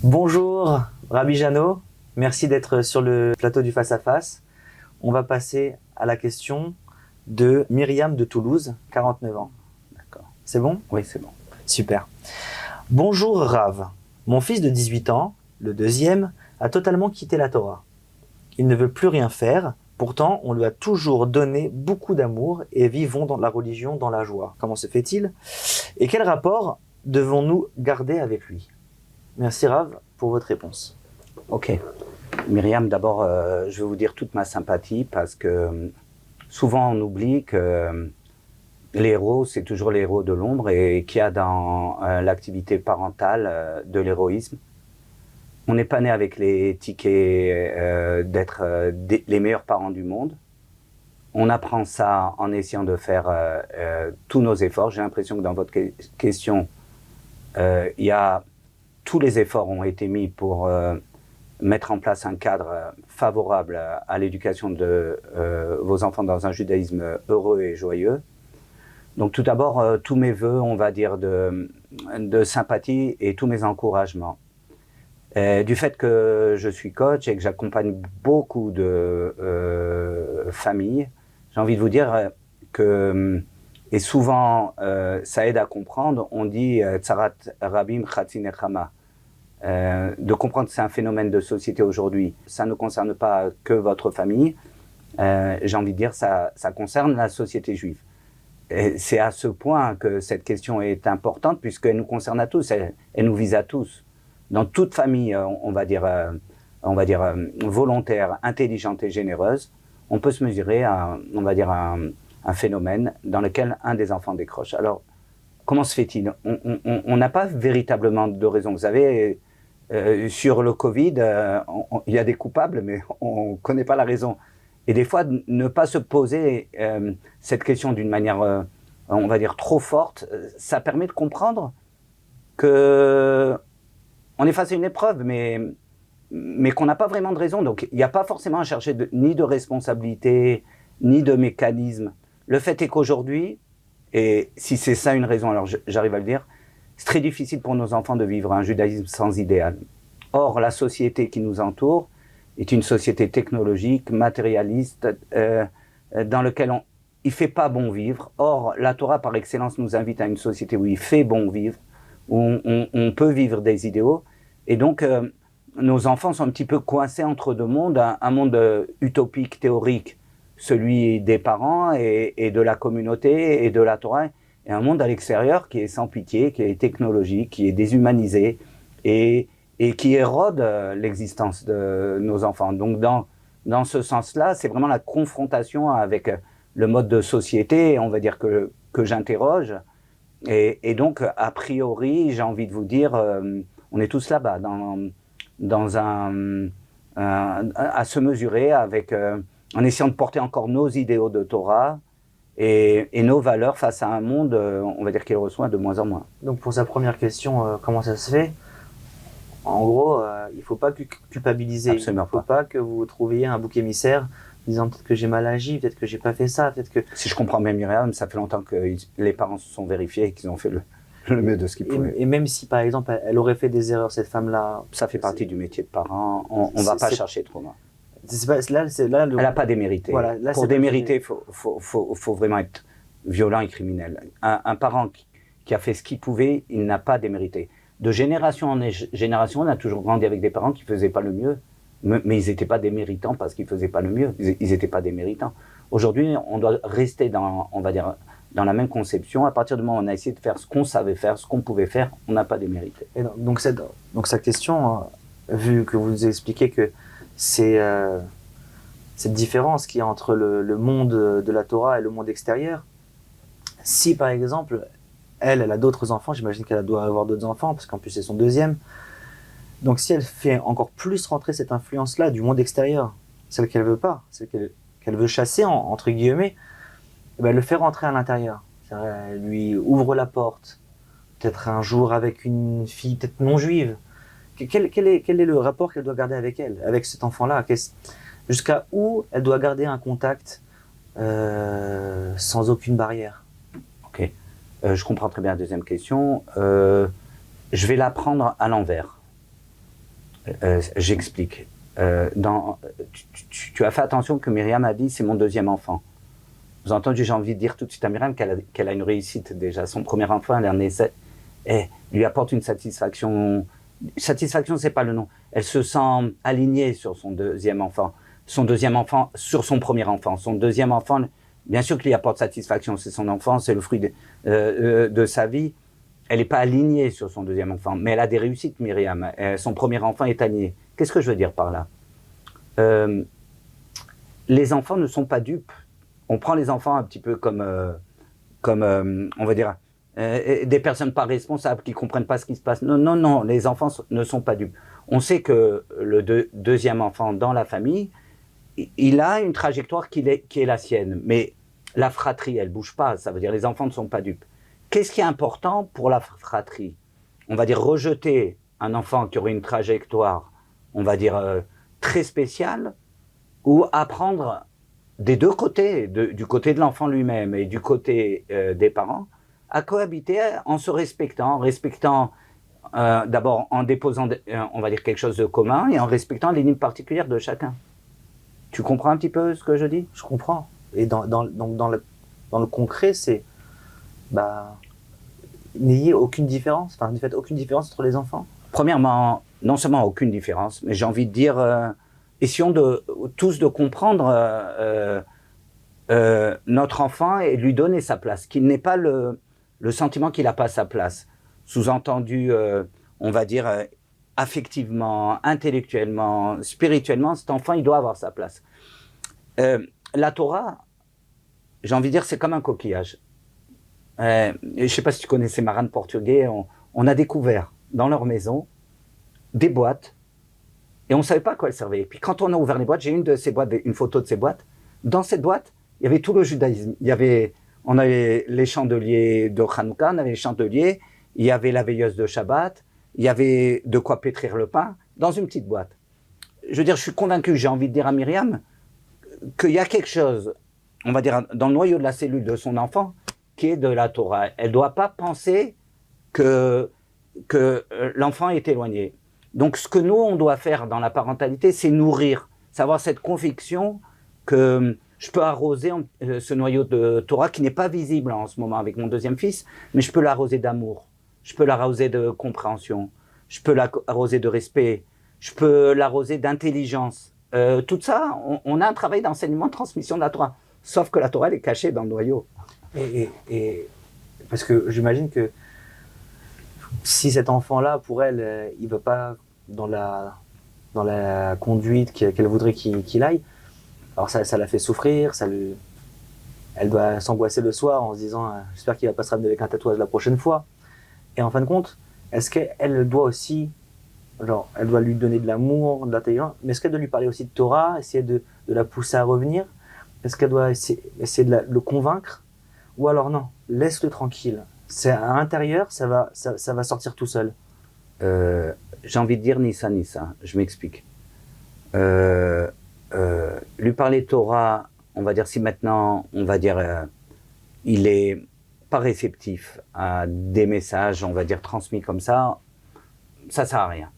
Bonjour Rabbi Jeannot, merci d'être sur le plateau du Face à Face. On va passer à la question de Myriam de Toulouse, 49 ans. D'accord. C'est bon? Oui, c'est bon. Super. Bonjour Rav, mon fils de 18 ans, le deuxième, a totalement quitté la Torah. Il ne veut plus rien faire, pourtant on lui a toujours donné beaucoup d'amour et vivons dans la religion dans la joie. Comment se fait-il? Et quel rapport devons-nous garder avec lui? Merci Rav pour votre réponse. Ok. Myriam, d'abord, je vais vous dire toute ma sympathie parce que souvent on oublie que les héros, c'est toujours les héros de l'ombre et qu'il y a dans l'activité parentale de l'héroïsme. On n'est pas né avec les tickets d'être les meilleurs parents du monde. On apprend ça en essayant de faire tous nos efforts. J'ai l'impression que dans votre question, il y a tous les efforts ont été mis pour mettre en place un cadre favorable à l'éducation de vos enfants dans un judaïsme heureux et joyeux. Donc tout d'abord, tous mes vœux, on va dire, de sympathie et tous mes encouragements. Du fait que je suis coach et que j'accompagne beaucoup de familles, j'ai envie de vous dire que, et souvent ça aide à comprendre, on dit « Tsarat Rabim Chatzi Nechama ». De comprendre que c'est un phénomène de société aujourd'hui. Ça ne concerne pas que votre famille. J'ai envie de dire ça concerne la société juive. Et c'est à ce point que cette question est importante puisqu'elle nous concerne à tous. Elle nous vise à tous. Dans toute famille, on va dire volontaire, intelligente et généreuse, on peut se mesurer à, on va dire, un phénomène dans lequel un des enfants décroche. Alors, comment se fait-il? On n'a pas véritablement de raison. Vous savez, sur le Covid, il y a des coupables, mais on ne connaît pas la raison. Et des fois, ne pas se poser cette question d'une manière, on va dire, trop forte, ça permet de comprendre que on est face à une épreuve, mais qu'on n'a pas vraiment de raison. Donc, il n'y a pas forcément à chercher ni de responsabilité, ni de mécanisme. Le fait est qu'aujourd'hui, et si c'est ça une raison, alors j'arrive à le dire, c'est très difficile pour nos enfants de vivre un judaïsme sans idéal. Or, la société qui nous entoure est une société technologique, matérialiste, dans laquelle il ne fait pas bon vivre. Or, la Torah, par excellence, nous invite à une société où il fait bon vivre, où on peut vivre des idéaux. Et donc, nos enfants sont un petit peu coincés entre deux mondes, un monde utopique, théorique, celui des parents et de la communauté et de la Torah, et un monde à l'extérieur qui est sans pitié, qui est technologique, qui est déshumanisé et qui érode l'existence de nos enfants. Donc dans ce sens-là, c'est vraiment la confrontation avec le mode de société, on va dire que j'interroge. Et donc, a priori, j'ai envie de vous dire, on est tous là-bas, à se mesurer avec, en essayant de porter encore nos idéaux de Torah, et nos valeurs face à un monde, on va dire qu'il reçoit de moins en moins. Donc pour sa première question, comment ça se fait? En gros, il ne faut pas culpabiliser. Absolument Il ne faut pas que vous trouviez un bouc émissaire disant peut-être que j'ai mal agi, peut-être que j'ai pas fait ça, peut-être que... Si je comprends bien Myriam, ça fait longtemps que les parents se sont vérifiés et qu'ils ont fait le mieux de ce qu'ils pouvaient. Et même si par exemple elle aurait fait des erreurs, cette femme-là... Ça fait partie du métier de parent, on ne va pas chercher trop loin. Elle n'a pas démérité. Voilà, là, pour démériter, il faut vraiment être violent et criminel. Un parent qui a fait ce qu'il pouvait, il n'a pas démérité. De génération en génération, on a toujours grandi avec des parents qui ne faisaient pas le mieux, mais ils n'étaient pas déméritants parce qu'ils ne faisaient pas le mieux. Ils n'étaient pas déméritants. Aujourd'hui, on doit rester dans, on va dire, dans la même conception. À partir du moment où on a essayé de faire ce qu'on savait faire, ce qu'on pouvait faire, on n'a pas démérité. Et donc sa question, vu que vous nous expliquez que c'est cette différence qu'il y a entre le monde de la Torah et le monde extérieur, si par exemple elle a d'autres enfants, j'imagine qu'elle doit avoir d'autres enfants parce qu'en plus c'est son deuxième, donc si elle fait encore plus rentrer cette influence-là du monde extérieur, celle qu'elle veut pas, celle qu'elle veut chasser entre guillemets, eh ben, elle le fait rentrer à l'intérieur. Elle lui ouvre la porte, peut-être un jour avec une fille peut-être non juive. Quel est le rapport qu'elle doit garder avec elle, avec cet enfant-là? Jusqu'à où elle doit garder un contact sans aucune barrière? Ok, je comprends très bien la deuxième question. Je vais la prendre à l'envers. J'explique. Tu as fait attention que Myriam a dit c'est mon deuxième enfant. Vous avez entendu, j'ai envie de dire tout de suite à Myriam qu'elle a une réussite déjà. Son premier enfant, elle en essaie, et lui apporte une satisfaction. Satisfaction, c'est pas le nom. Elle se sent alignée sur son deuxième enfant. Son deuxième enfant sur son premier enfant. Son deuxième enfant, bien sûr qu'il lui apporte satisfaction. C'est son enfant, c'est le fruit de sa vie. Elle n'est pas alignée sur son deuxième enfant, mais elle a des réussites, Myriam. Son premier enfant est aligné. Qu'est-ce que je veux dire par là? Les enfants ne sont pas dupes. On prend les enfants un petit peu comme on va dire, des personnes pas responsables qui comprennent pas ce qui se passe. Non, non, non, les enfants ne sont pas dupes. On sait que le deuxième enfant dans la famille, il a une trajectoire qui est la sienne, mais la fratrie, elle bouge pas. Ça veut dire les enfants ne sont pas dupes. Qu'est-ce qui est important pour la fratrie? On va dire rejeter un enfant qui aurait une trajectoire, on va dire très spéciale, ou apprendre des deux côtés, du côté de l'enfant lui-même et du côté des parents, à cohabiter en se respectant, d'abord en déposant, on va dire, quelque chose de commun et en respectant les lignes particulières de chacun. Tu comprends un petit peu ce que je dis? Je comprends. Et dans le concret, c'est n'ayez aucune différence, enfin ne faites aucune différence entre les enfants. Premièrement, non seulement aucune différence, mais j'ai envie de dire, essayons tous de comprendre notre enfant et lui donner sa place, qu'il n'ait pas le sentiment qu'il n'a pas sa place. Sous-entendu, on va dire, affectivement, intellectuellement, spirituellement, cet enfant, il doit avoir sa place. La Torah, j'ai envie de dire, c'est comme un coquillage. Je ne sais pas si tu connais ces marins portugais, on a découvert dans leur maison des boîtes et on ne savait pas à quoi elles servaient. Et puis quand on a ouvert les boîtes, j'ai une photo de ces boîtes. Dans cette boîte, il y avait tout le judaïsme. On avait les chandeliers de Hanouka, on avait les chandeliers, il y avait la veilleuse de Shabbat, il y avait de quoi pétrir le pain dans une petite boîte. Je veux dire, je suis convaincu, j'ai envie de dire à Myriam, qu'il y a quelque chose, on va dire, dans le noyau de la cellule de son enfant, qui est de la Torah. Elle ne doit pas penser que l'enfant est éloigné. Donc, ce que nous, on doit faire dans la parentalité, c'est nourrir, savoir cette conviction que je peux arroser ce noyau de Torah qui n'est pas visible en ce moment avec mon deuxième fils, mais je peux l'arroser d'amour, je peux l'arroser de compréhension, je peux l'arroser de respect, je peux l'arroser d'intelligence. Tout ça, on a un travail d'enseignement, de transmission de la Torah. Sauf que la Torah, elle est cachée dans le noyau. Et parce que j'imagine que si cet enfant-là, pour elle, il ne va pas dans la conduite qu'elle voudrait qu'il aille, alors ça la fait souffrir, elle doit s'angoisser le soir en se disant j'espère qu'il va pas se ramener avec un tatouage la prochaine fois. Et en fin de compte, est-ce qu'elle doit aussi, genre, elle doit lui donner de l'amour, de l'intelligence, mais est-ce qu'elle doit lui parler aussi de Torah, essayer de la pousser à revenir? Est-ce qu'elle doit essayer de le convaincre? Ou alors non, laisse-le tranquille. C'est à l'intérieur, ça va sortir tout seul. J'ai envie de dire ni ça, ni ça. Je m'explique. Lui parler Torah, on va dire si maintenant, on va dire, il est pas réceptif à des messages, on va dire transmis comme ça sert à rien.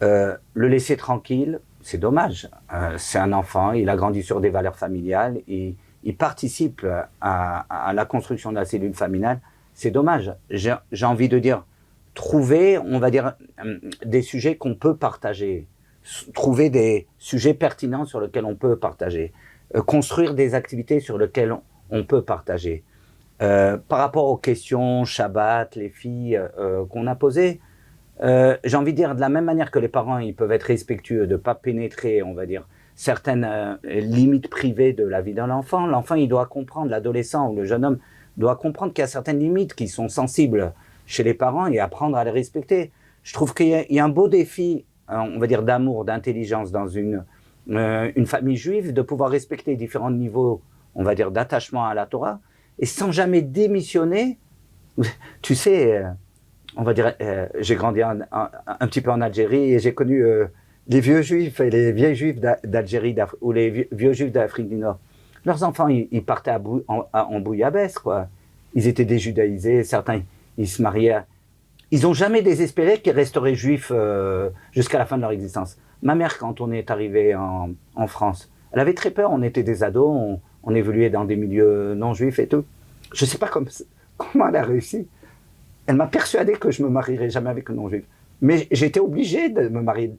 Le laisser tranquille, c'est dommage. C'est un enfant, il a grandi sur des valeurs familiales, il participe à la construction de la cellule familiale, c'est dommage. J'ai envie de dire, trouver, on va dire, des sujets qu'on peut partager, trouver des sujets pertinents sur lesquels on peut partager, construire des activités sur lesquelles on peut partager. Par rapport aux questions Shabbat, les filles qu'on a posées, j'ai envie de dire, de la même manière que les parents, ils peuvent être respectueux de ne pas pénétrer, on va dire, certaines limites privées de la vie d'un enfant. L'enfant, il doit comprendre, l'adolescent ou le jeune homme doit comprendre qu'il y a certaines limites qui sont sensibles chez les parents et apprendre à les respecter. Je trouve qu'il y a un beau défi, on va dire, d'amour, d'intelligence dans une famille juive, de pouvoir respecter différents niveaux, on va dire, d'attachement à la Torah, et sans jamais démissionner. Tu sais, on va dire, j'ai grandi un petit peu en Algérie et j'ai connu les vieux juifs et les vieilles juifs d'Algérie ou les vieux juifs d'Afrique du Nord. Leurs enfants, ils partaient en bouillabaisse, quoi. Ils étaient déjudaïsés, certains, ils se mariaient ils n'ont jamais désespéré qu'ils resteraient juifs jusqu'à la fin de leur existence. Ma mère, quand on est arrivé en France, elle avait très peur. On était des ados, on évoluait dans des milieux non juifs et tout. Je ne sais pas comment elle a réussi. Elle m'a persuadé que je ne me marierais jamais avec un non-juif. Mais j'étais obligé de me marier.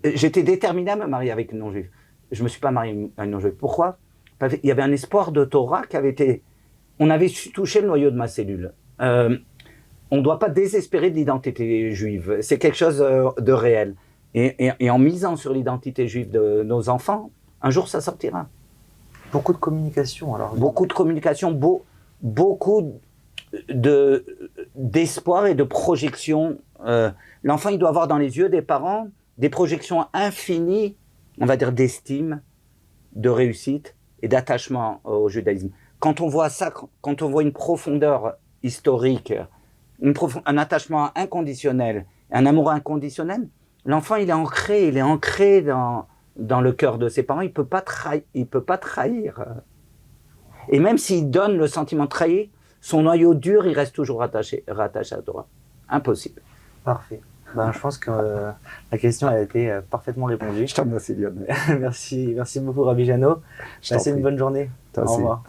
J'étais déterminé à me marier avec une non-juif. Je ne me suis pas marié à une non-juif. Pourquoi? Parce qu'il y avait un espoir de Torah qui avait été... On avait touché le noyau de ma cellule. On ne doit pas désespérer de l'identité juive. C'est quelque chose de réel. Et en misant sur l'identité juive de nos enfants, un jour ça sortira. Beaucoup de communication alors. Beaucoup de communication, beaucoup d'espoir et de projection. L'enfant, il doit avoir dans les yeux des parents des projections infinies, on va dire, d'estime, de réussite et d'attachement au judaïsme. Quand on voit ça, quand on voit une profondeur historique, un attachement inconditionnel, un amour inconditionnel, l'enfant, il est ancré dans le cœur de ses parents. Il peut pas trahir. Et même s'il donne le sentiment de trahir, son noyau dur, il reste toujours rattaché à la Torah. Impossible. Parfait. Je pense que la question a été parfaitement répondue. Je t'en remercie, Lionel. Merci beaucoup, Rabbi Jeannot. Passez une bonne journée. Toi Au aussi. revoir.